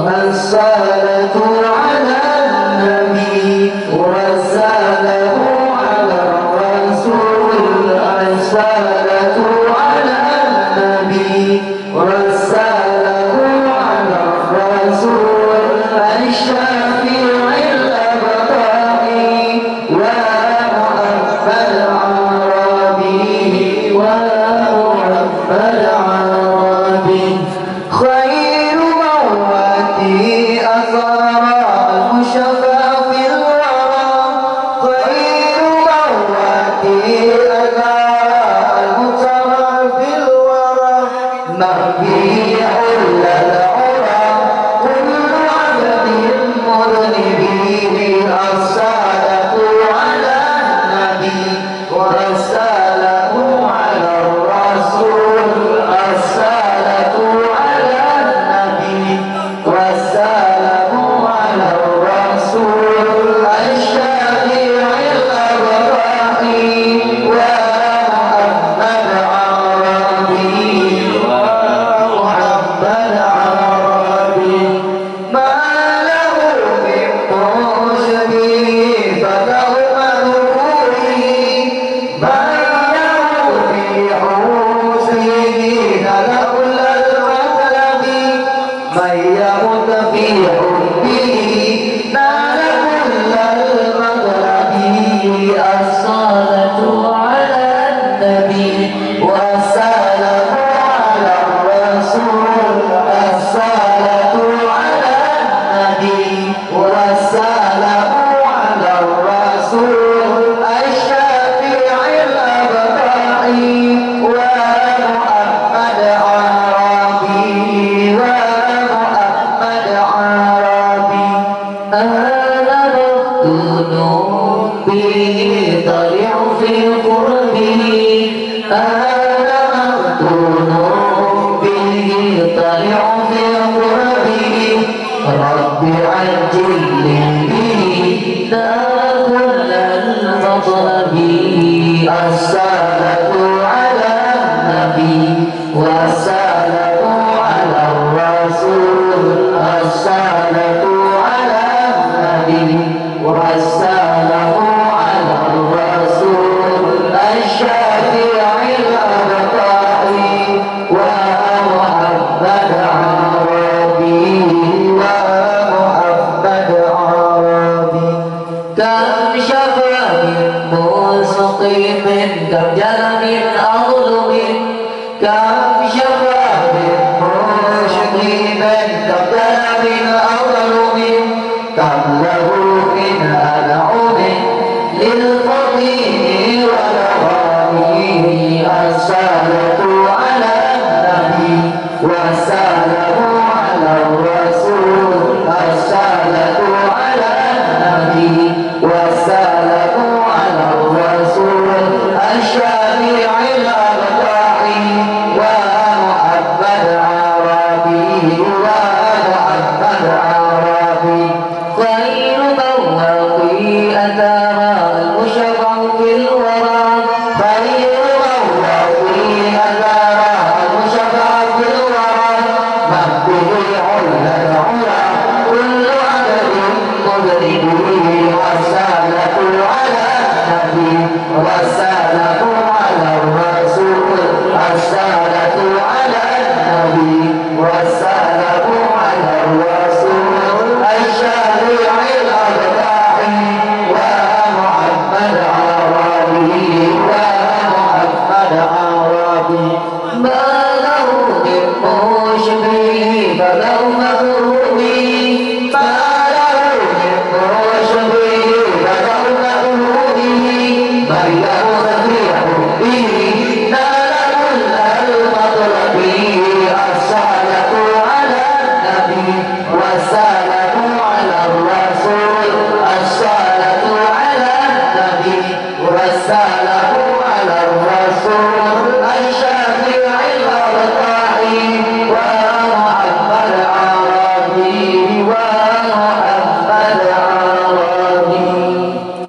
الصلاة على النبي والسلام على الرسول الصلاة على النبي والسلام على الرسول الشفيع الأبطال ومحمد عربي ومحمد عربي خير مواتي أثار المشفى في الورى خير مواتي أثار المشفى في الورى مربيع للعرى كل عبد مذنبين الصلاة على النبي والسلام على الرسول الصلاة على النبي والسلام على الرسول الشفيع الأبرار ومحمد عربي ومحمد عربي ما له من مشبه فله مذكوره بينه في حسنه له المطلب من يمت في حبه نال كل المطلب الصلاة على النبي والسلام على الرسول الصلاة على النبي والسلام على الرسول الشفيع الأبطال ومحمد عربي ومحمد عربي أنا مفتون به طلع في قربه أنا مفتون به طلع في قربه رب عجل لي نال كل المطلب الصلاة على النبي والسلام على الرسول الصلاة على النبي والسلام على الرسول الشفيع الأبطال ومحمد عربي ومحمد عربي كم شفع من مسقيم كم جرى من أظلم كم شفع من مشقيم كم جرى من أظلم كم له من أنعم للفقير والغني الصلاة على النبي والسلام على الرسول الصلاة على النبي والسلام على الرسول الشفيع الأبطال ومحمد عربي ومحمد عربي خير مواقي أثار المشفع في الورى خير مواقي أثار المشفع في الورى مبدئ علا العلا كل عدد مذنبه والسلام على النبي والسلام على الرسول الصلاة على النبي والسلام على الرسول الشفيع الأبطال ومحمد عربي ومحمد عربي ما له من مشبه فله مغرور